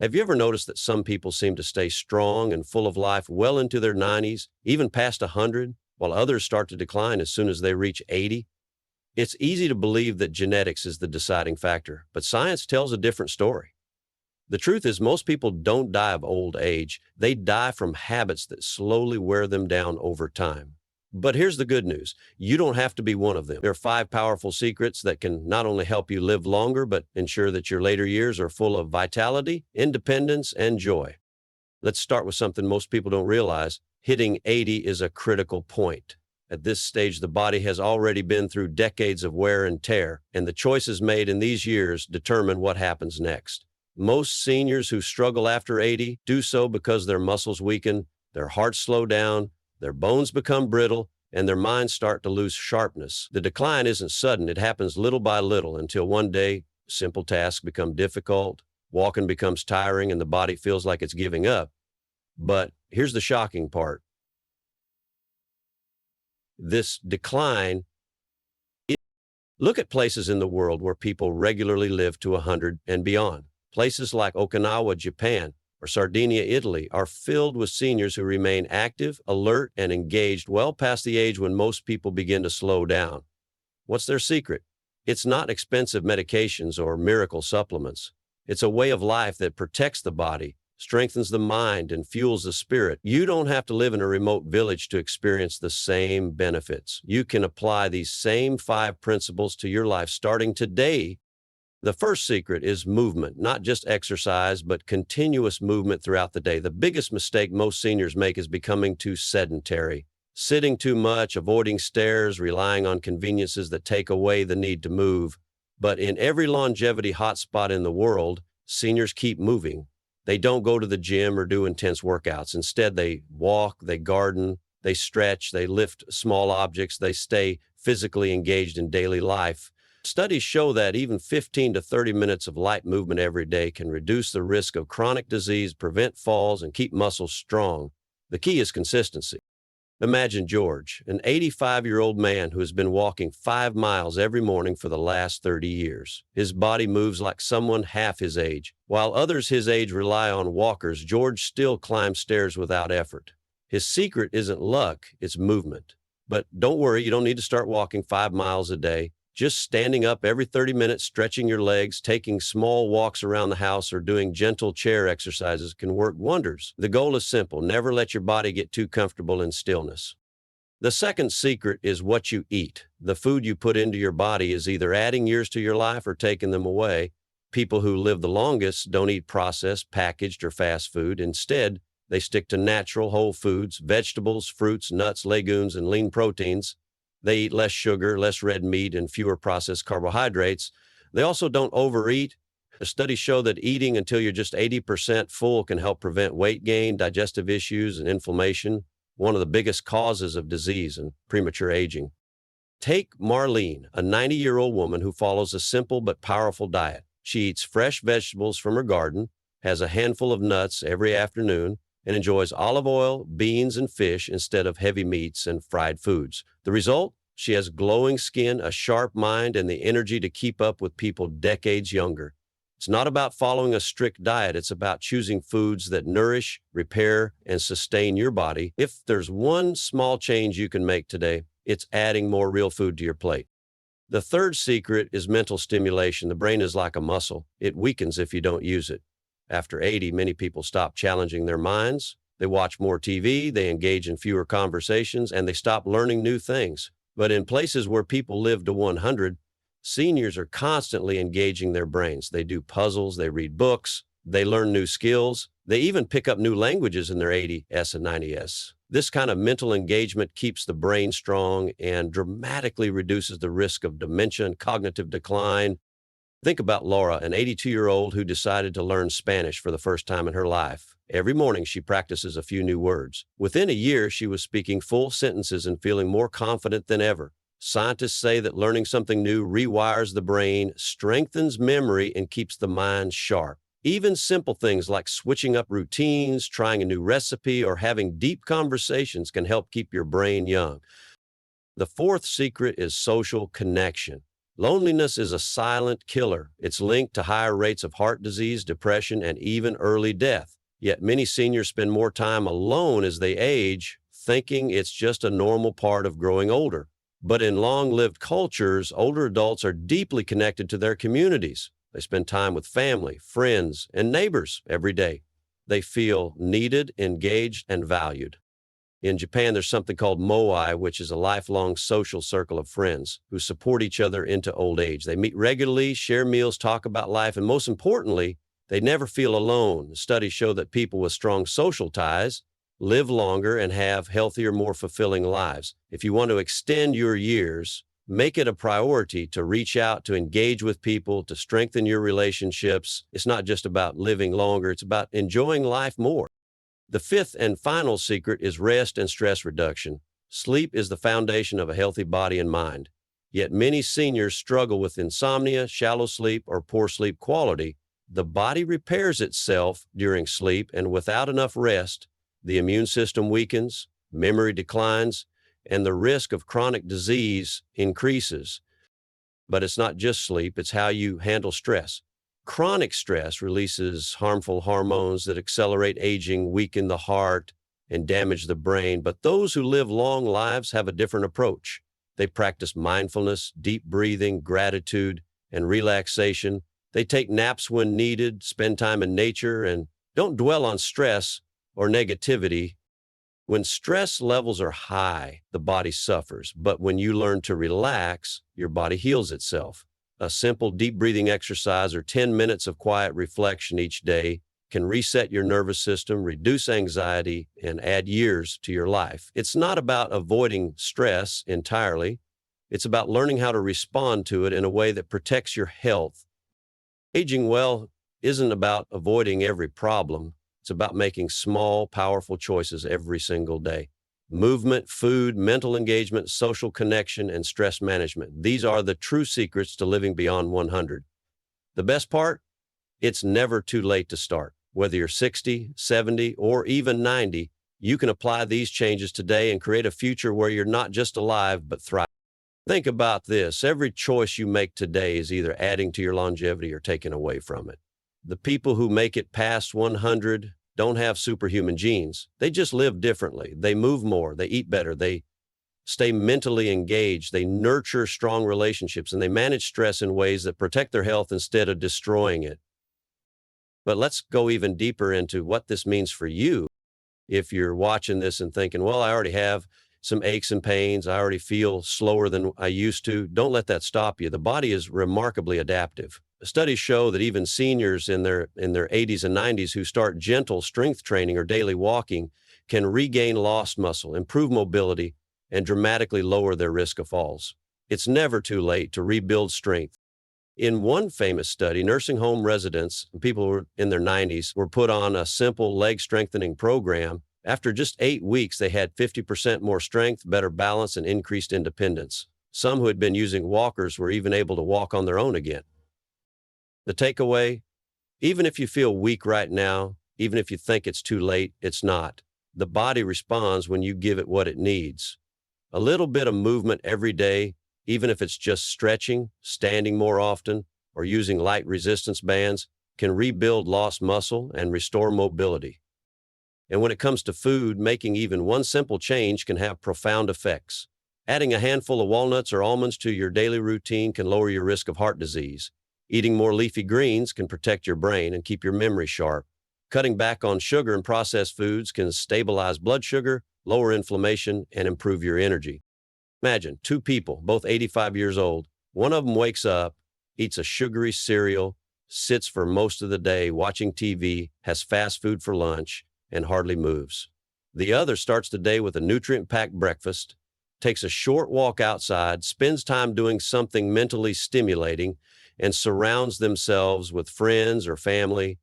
Have you ever noticed that some people seem to stay strong and full of life well into their 90s, even past 100, while others start to decline as soon as they reach 80? It's easy to believe that genetics is the deciding factor, but science tells a different story. The truth is, most people don't die of old age. They die from habits that slowly wear them down over time. But here's the good news. You don't have to be one of them. There are five powerful secrets that can not only help you live longer, but ensure that your later years are full of vitality, independence, and joy. Let's start with something most people don't realize. Hitting 80 is a critical point. At this stage, the body has already been through decades of wear and tear, and the choices made in these years determine what happens next. Most seniors who struggle after 80 do so because their muscles weaken, their hearts slow down, their bones become brittle, and their minds start to lose sharpness. The decline isn't sudden. It happens little by little until one day simple tasks become difficult, walking becomes tiring, and the body feels like it's giving up. But here's the shocking part. This decline, look at places in the world where people regularly live to 100 and beyond. Places like Okinawa, Japan, or Sardinia, Italy, are filled with seniors who remain active, alert, and engaged well past the age when most people begin to slow down. What's their secret? It's not expensive medications or miracle supplements. It's a way of life that protects the body, strengthens the mind, and fuels the spirit. You don't have to live in a remote village to experience the same benefits. You can apply these same five principles to your life starting today. The first secret is movement, not just exercise, but continuous movement throughout the day. The biggest mistake most seniors make is becoming too sedentary, sitting too much, avoiding stairs, relying on conveniences that take away the need to move. But in every longevity hotspot in the world, seniors keep moving. They don't go to the gym or do intense workouts. Instead, they walk, they garden, they stretch, they lift small objects, they stay physically engaged in daily life. Studies show that even 15 to 30 minutes of light movement every day can reduce the risk of chronic disease, prevent falls, and keep muscles strong. The key is consistency. Imagine George, an 85-year-old man who has been walking 5 miles every morning for the last 30 years. His body moves like someone half his age. While others his age rely on walkers, George still climbs stairs without effort. His secret isn't luck, it's movement. But don't worry, you don't need to start walking 5 miles a day. Just standing up every 30 minutes, stretching your legs, taking small walks around the house, or doing gentle chair exercises can work wonders. The goal is simple. Never let your body get too comfortable in stillness. The second secret is what you eat. The food you put into your body is either adding years to your life or taking them away. People who live the longest don't eat processed, packaged, or fast food. Instead, they stick to natural whole foods, vegetables, fruits, nuts, legumes, and lean proteins. They eat less sugar, less red meat, and fewer processed carbohydrates. They also don't overeat. Studies show that eating until you're just 80% full can help prevent weight gain, digestive issues, and inflammation, one of the biggest causes of disease and premature aging. Take Marlene, a 90-year-old woman who follows a simple but powerful diet. She eats fresh vegetables from her garden, has a handful of nuts every afternoon, and enjoys olive oil, beans, and fish instead of heavy meats and fried foods. The result? She has glowing skin, a sharp mind, and the energy to keep up with people decades younger. It's not about following a strict diet. It's about choosing foods that nourish, repair, and sustain your body. If there's one small change you can make today, it's adding more real food to your plate. The third secret is mental stimulation. The brain is like a muscle. It weakens if you don't use it. After 80, many people stop challenging their minds. They watch more TV, they engage in fewer conversations, and they stop learning new things. But in places where people live to 100, seniors are constantly engaging their brains. They do puzzles, they read books, they learn new skills. They even pick up new languages in their 80s and 90s. This kind of mental engagement keeps the brain strong and dramatically reduces the risk of dementia and cognitive decline. Think about Laura, an 82-year-old who decided to learn Spanish for the first time in her life. Every morning, she practices a few new words. Within a year, she was speaking full sentences and feeling more confident than ever. Scientists say that learning something new rewires the brain, strengthens memory, and keeps the mind sharp. Even simple things like switching up routines, trying a new recipe, or having deep conversations can help keep your brain young. The fourth secret is social connection. Loneliness is a silent killer. It's linked to higher rates of heart disease, depression, and even early death. Yet many seniors spend more time alone as they age, thinking it's just a normal part of growing older. But in long-lived cultures, older adults are deeply connected to their communities. They spend time with family, friends, and neighbors every day. They feel needed, engaged, and valued. In Japan, there's something called moai, which is a lifelong social circle of friends who support each other into old age. They meet regularly, share meals, talk about life, and most importantly, they never feel alone. Studies show that people with strong social ties live longer and have healthier, more fulfilling lives. If you want to extend your years, make it a priority to reach out, to engage with people, to strengthen your relationships. It's not just about living longer, it's about enjoying life more. The fifth and final secret is rest and stress reduction. Sleep is the foundation of a healthy body and mind. Yet many seniors struggle with insomnia, shallow sleep, or poor sleep quality. The body repairs itself during sleep, and without enough rest, the immune system weakens, memory declines, and the risk of chronic disease increases. But it's not just sleep, it's how you handle stress. Chronic stress releases harmful hormones that accelerate aging, weaken the heart, and damage the brain. But those who live long lives have a different approach. They practice mindfulness, deep breathing, gratitude, and relaxation. They take naps when needed, spend time in nature, and don't dwell on stress or negativity. When stress levels are high, the body suffers. But when you learn to relax, your body heals itself. A simple deep breathing exercise or 10 minutes of quiet reflection each day can reset your nervous system, reduce anxiety, and add years to your life. It's not about avoiding stress entirely. It's about learning how to respond to it in a way that protects your health. Aging well isn't about avoiding every problem. It's about making small, powerful choices every single day. Movement, food, mental engagement, social connection, and stress management. These are the true secrets to living beyond 100. The best part? It's never too late to start. Whether you're 60, 70, or even 90, you can apply these changes today and create a future where you're not just alive, but thriving. Think about this. Every choice you make today is either adding to your longevity or taking away from it. The people who make it past 100 don't have superhuman genes. They just live differently. They move more, they eat better, they stay mentally engaged, they nurture strong relationships, and they manage stress in ways that protect their health instead of destroying it. But let's go even deeper into what this means for you. If you're watching this and thinking, well, I already have some aches and pains, I already feel slower than I used to, don't let that stop you. The body is remarkably adaptive. Studies show that even seniors in their 80s and 90s who start gentle strength training or daily walking can regain lost muscle, improve mobility, and dramatically lower their risk of falls. It's never too late to rebuild strength. In one famous study, nursing home residents, people who were in their 90s, were put on a simple leg strengthening program. After just 8 weeks, they had 50% more strength, better balance, and increased independence. Some who had been using walkers were even able to walk on their own again. The takeaway, even if you feel weak right now, even if you think it's too late, it's not. The body responds when you give it what it needs. A little bit of movement every day, even if it's just stretching, standing more often, or using light resistance bands, can rebuild lost muscle and restore mobility. And when it comes to food, making even one simple change can have profound effects. Adding a handful of walnuts or almonds to your daily routine can lower your risk of heart disease. Eating more leafy greens can protect your brain and keep your memory sharp. Cutting back on sugar and processed foods can stabilize blood sugar, lower inflammation, and improve your energy. Imagine 2 people, both 85 years old. One of them wakes up, eats a sugary cereal, sits for most of the day watching TV, has fast food for lunch, and hardly moves. The other starts the day with a nutrient-packed breakfast, takes a short walk outside, spends time doing something mentally stimulating, and surrounds themselves with friends or family.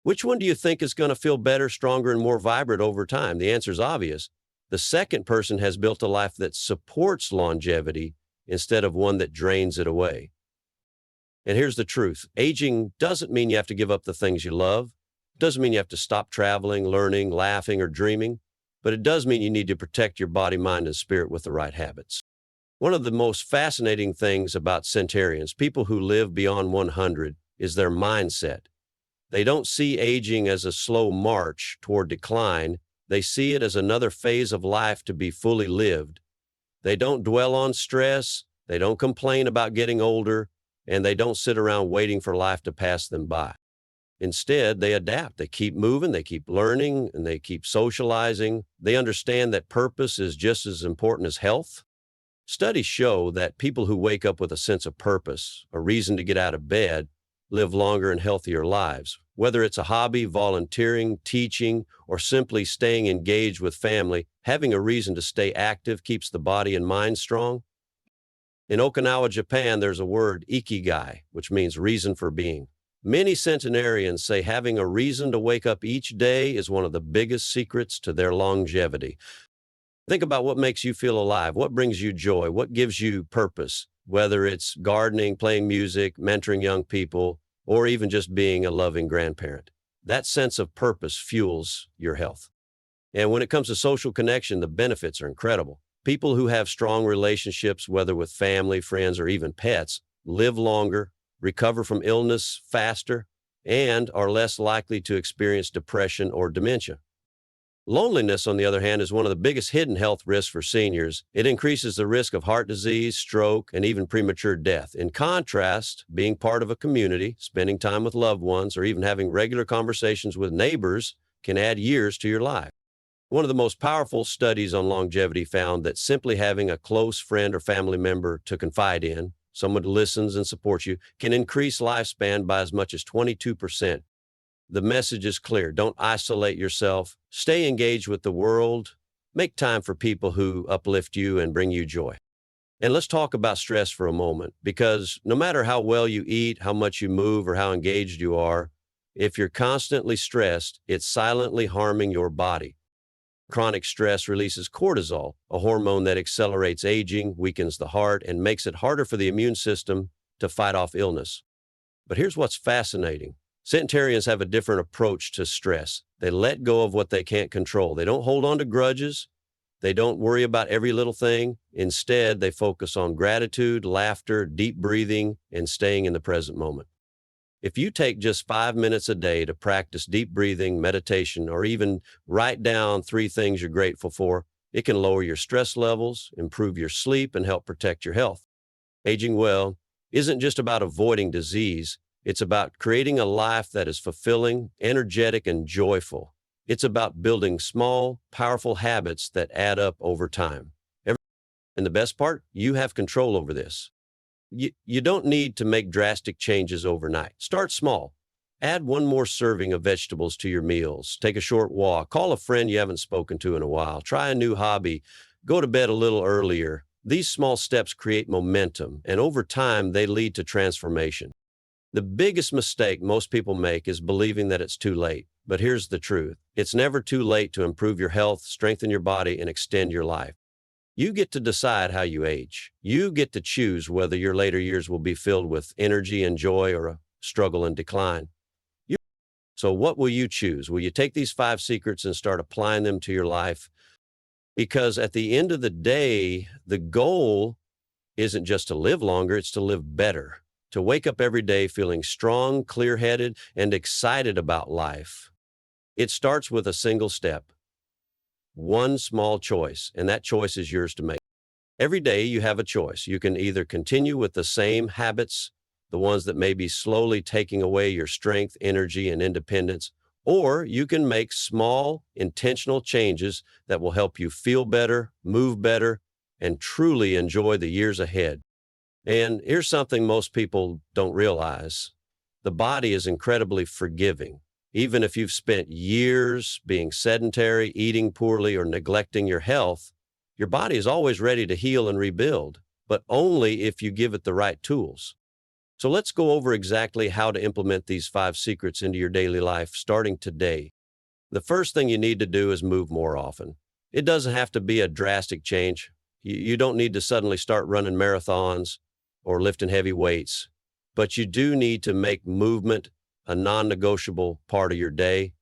Which one do you think is going to feel better, stronger, and more vibrant over time? The answer is obvious. The second person has built a life that supports longevity instead of one that drains it away. And here's the truth. Aging doesn't mean you have to give up the things you love. It doesn't mean you have to stop traveling, learning, laughing, or dreaming. But it does mean you need to protect your body, mind, and spirit with the right habits. One of the most fascinating things about centenarians, people who live beyond 100, is their mindset. They don't see aging as a slow march toward decline. They see it as another phase of life to be fully lived. They don't dwell on stress. They don't complain about getting older, and they don't sit around waiting for life to pass them by. Instead, they adapt. They keep moving, they keep learning, and they keep socializing. They understand that purpose is just as important as health. Studies show that people who wake up with a sense of purpose, a reason to get out of bed, live longer and healthier lives. Whether it's a hobby, volunteering, teaching, or simply staying engaged with family, having a reason to stay active keeps the body and mind strong. In Okinawa, Japan, there's a word, ikigai, which means reason for being. Many centenarians say having a reason to wake up each day is one of the biggest secrets to their longevity. Think about what makes you feel alive, what brings you joy, what gives you purpose, whether it's gardening, playing music, mentoring young people, or even just being a loving grandparent. That sense of purpose fuels your health. And when it comes to social connection, the benefits are incredible. People who have strong relationships, whether with family, friends, or even pets, live longer, recover from illness faster, and are less likely to experience depression or dementia. Loneliness, on the other hand, is one of the biggest hidden health risks for seniors. It increases the risk of heart disease, stroke, and even premature death. In contrast, being part of a community, spending time with loved ones, or even having regular conversations with neighbors can add years to your life. One of the most powerful studies on longevity found that simply having a close friend or family member to confide in, someone who listens and supports you, can increase lifespan by as much as 22%. The message is clear. Don't isolate yourself. Stay engaged with the world. Make time for people who uplift you and bring you joy. And let's talk about stress for a moment, because no matter how well you eat, how much you move, or how engaged you are, if you're constantly stressed, it's silently harming your body. Chronic stress releases cortisol, a hormone that accelerates aging, weakens the heart, and makes it harder for the immune system to fight off illness. But here's what's fascinating. Centenarians have a different approach to stress. They let go of what they can't control. They don't hold on to grudges. They don't worry about every little thing. Instead, they focus on gratitude, laughter, deep breathing, and staying in the present moment. If you take just 5 minutes a day to practice deep breathing, meditation, or even write down 3 things you're grateful for, it can lower your stress levels, improve your sleep, and help protect your health. Aging well isn't just about avoiding disease. It's about creating a life that is fulfilling, energetic, and joyful. It's about building small, powerful habits that add up over time. And the best part, you have control over this. You don't need to make drastic changes overnight. Start small. Add 1 more serving of vegetables to your meals. Take a short walk. Call a friend you haven't spoken to in a while. Try a new hobby. Go to bed a little earlier. These small steps create momentum, and over time, they lead to transformation. The biggest mistake most people make is believing that it's too late. But here's the truth. It's never too late to improve your health, strengthen your body, and extend your life. You get to decide how you age. You get to choose whether your later years will be filled with energy and joy or a struggle and decline. So what will you choose? Will you take these 5 secrets and start applying them to your life? Because at the end of the day, the goal isn't just to live longer, it's to live better. To wake up every day feeling strong, clear-headed, and excited about life. It starts with a single step, 1 small choice, and that choice is yours to make. Every day you have a choice. You can either continue with the same habits, the ones that may be slowly taking away your strength, energy, and independence, or you can make small, intentional changes that will help you feel better, move better, and truly enjoy the years ahead. And here's something most people don't realize. The body is incredibly forgiving. Even if you've spent years being sedentary, eating poorly, or neglecting your health, your body is always ready to heal and rebuild, but only if you give it the right tools. So let's go over exactly how to implement these 5 secrets into your daily life starting today. The first thing you need to do is move more often. It doesn't have to be a drastic change. You don't need to suddenly start running marathons or lifting heavy weights, but you do need to make movement a non-negotiable part of your day.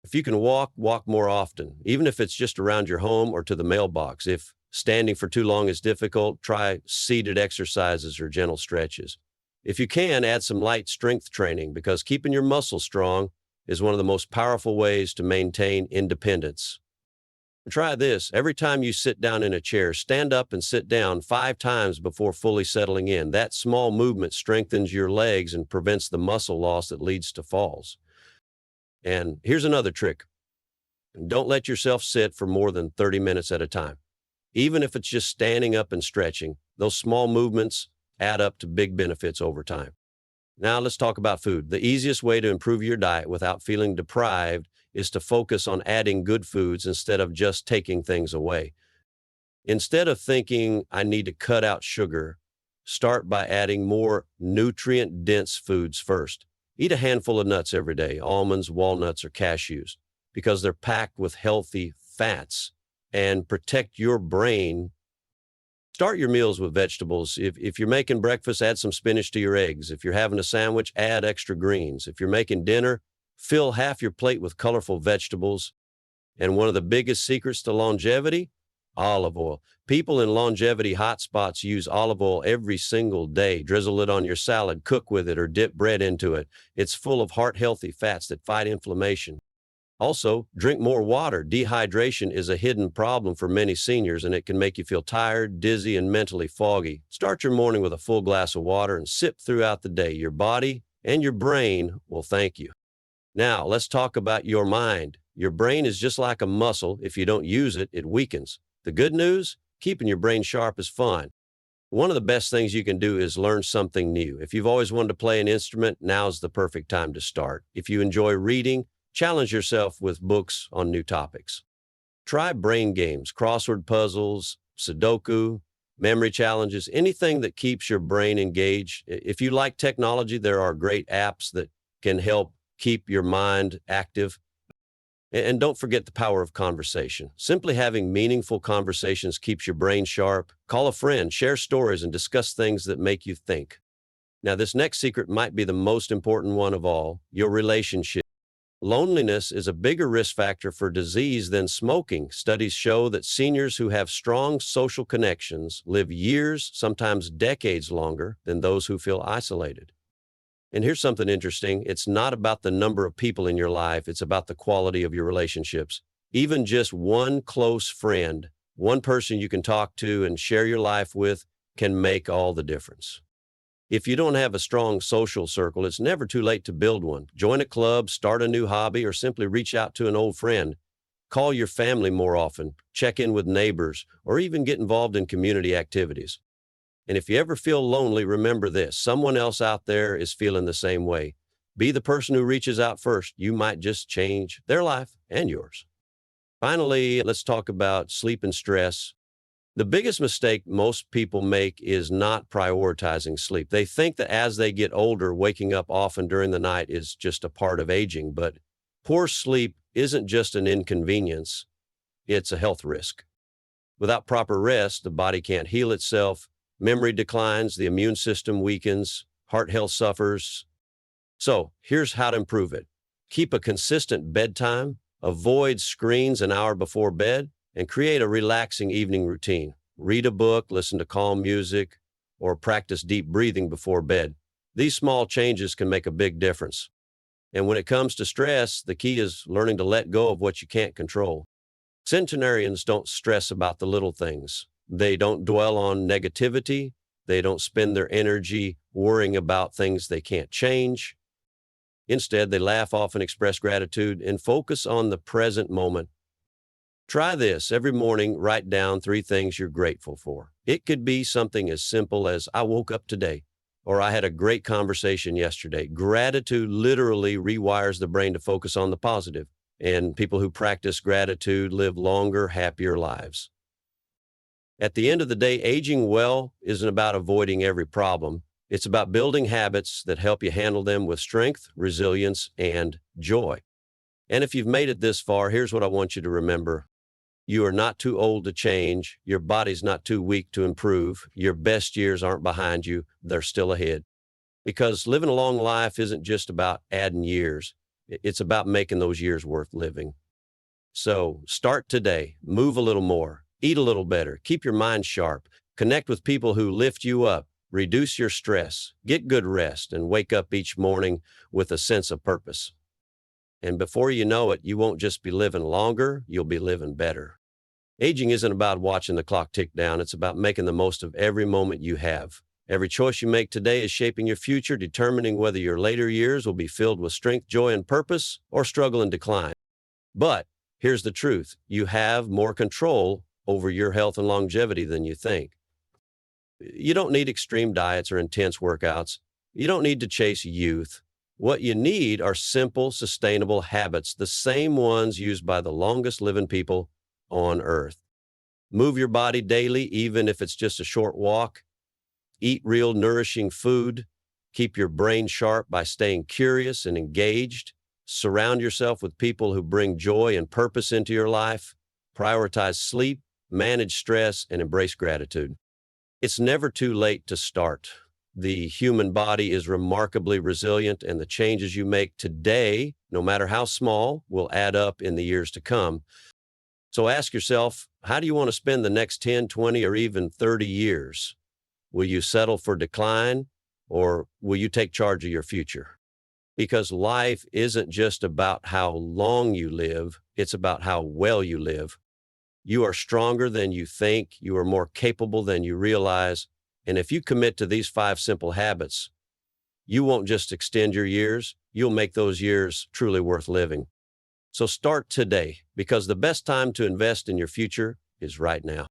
If you can walk more often, even if it's just around your home or to the mailbox. If Standing for too long is difficult. Try seated exercises or gentle stretches. If you can, add some light strength training because keeping your muscles strong is one of the most powerful ways to maintain independence. Try this. Every time you sit down in a chair, stand up and sit down 5 times before fully settling in. That small movement strengthens your legs and prevents the muscle loss that leads to falls. And here's another trick. Don't let yourself sit for more than 30 minutes at a time. Even if it's just standing up and stretching, those small movements add up to big benefits over time. Now let's talk about food. The easiest way to improve your diet without feeling deprived is to focus on adding good foods instead of just taking things away. Instead of thinking, I need to cut out sugar, start by adding more nutrient-dense foods first. Eat a handful of nuts every day, almonds, walnuts, or cashews, because they're packed with healthy fats and protect your brain. Start your meals with vegetables. If you're making breakfast, add some spinach to your eggs. If you're having a sandwich, add extra greens. If you're making dinner, fill half your plate with colorful vegetables. And one of the biggest secrets to longevity, olive oil. People in longevity hotspots use olive oil every single day. Drizzle it on your salad, cook with it, or dip bread into it. It's full of heart-healthy fats that fight inflammation. Also, drink more water. Dehydration is a hidden problem for many seniors, and it can make you feel tired, dizzy, and mentally foggy. Start your morning with a full glass of water and sip throughout the day. Your body and your brain will thank you. Now, let's talk about your mind. Your brain is just like a muscle. If you don't use it, it weakens. The good news? Keeping your brain sharp is fun. One of the best things you can do is learn something new. If you've always wanted to play an instrument, now's the perfect time to start. If you enjoy reading, challenge yourself with books on new topics. Try brain games, crossword puzzles, Sudoku, memory challenges, anything that keeps your brain engaged. If you like technology, there are great apps that can help keep your mind active. And don't forget the power of conversation. Simply having meaningful conversations keeps your brain sharp. Call a friend, share stories, and discuss things that make you think. Now, this next secret might be the most important one of all, your relationship. Loneliness is a bigger risk factor for disease than smoking. Studies show that seniors who have strong social connections live years, sometimes decades longer than those who feel isolated. And here's something interesting. It's not about the number of people in your life. It's about the quality of your relationships. Even just one close friend, one person you can talk to and share your life with can make all the difference. If you don't have a strong social circle, it's never too late to build one. Join a club, start a new hobby, or simply reach out to an old friend. Call your family more often, check in with neighbors, or even get involved in community activities. And if you ever feel lonely, remember this: someone else out there is feeling the same way. Be the person who reaches out first. You might just change their life and yours. Finally, let's talk about sleep and stress. The biggest mistake most people make is not prioritizing sleep. They think that as they get older, waking up often during the night is just a part of aging, but poor sleep isn't just an inconvenience, it's a health risk. Without proper rest, the body can't heal itself, memory declines, the immune system weakens, heart health suffers. So here's how to improve it. Keep a consistent bedtime, avoid screens an hour before bed, and create a relaxing evening routine. Read a book, listen to calm music, or practice deep breathing before bed. These small changes can make a big difference. And when it comes to stress, the key is learning to let go of what you can't control. Centenarians don't stress about the little things. They don't dwell on negativity. They don't spend their energy worrying about things they can't change. Instead, they laugh, often express gratitude, and focus on the present moment. Try this. Every morning, write down 3 things you're grateful for. It could be something as simple as, I woke up today, or I had a great conversation yesterday. Gratitude literally rewires the brain to focus on the positive, and people who practice gratitude live longer, happier lives. At the end of the day, aging well isn't about avoiding every problem. It's about building habits that help you handle them with strength, resilience, and joy. And if you've made it this far, here's what I want you to remember. You are not too old to change. Your body's not too weak to improve. Your best years aren't behind you. They're still ahead. Because living a long life isn't just about adding years. It's about making those years worth living. So start today. Move a little more. Eat a little better. Keep your mind sharp. Connect with people who lift you up. Reduce your stress. Get good rest and wake up each morning with a sense of purpose. And before you know it, you won't just be living longer, you'll be living better. Aging isn't about watching the clock tick down. It's about making the most of every moment you have. Every choice you make today is shaping your future, determining whether your later years will be filled with strength, joy, and purpose, or struggle and decline. But here's the truth. You have more control over your health and longevity than you think. You don't need extreme diets or intense workouts. You don't need to chase youth. What you need are simple, sustainable habits, the same ones used by the longest living people on earth. Move your body daily, even if it's just a short walk. Eat real, nourishing food. Keep your brain sharp by staying curious and engaged. Surround yourself with people who bring joy and purpose into your life. Prioritize sleep, manage stress, and embrace gratitude. It's never too late to start. The human body is remarkably resilient, and the changes you make today, no matter how small, will add up in the years to come. So ask yourself, how do you want to spend the next 10, 20, or even 30 years? Will you settle for decline, or will you take charge of your future? Because life isn't just about how long you live, it's about how well you live. You are stronger than you think, you are more capable than you realize, and if you commit to these 5 simple habits, you won't just extend your years, you'll make those years truly worth living. So start today, because the best time to invest in your future is right now.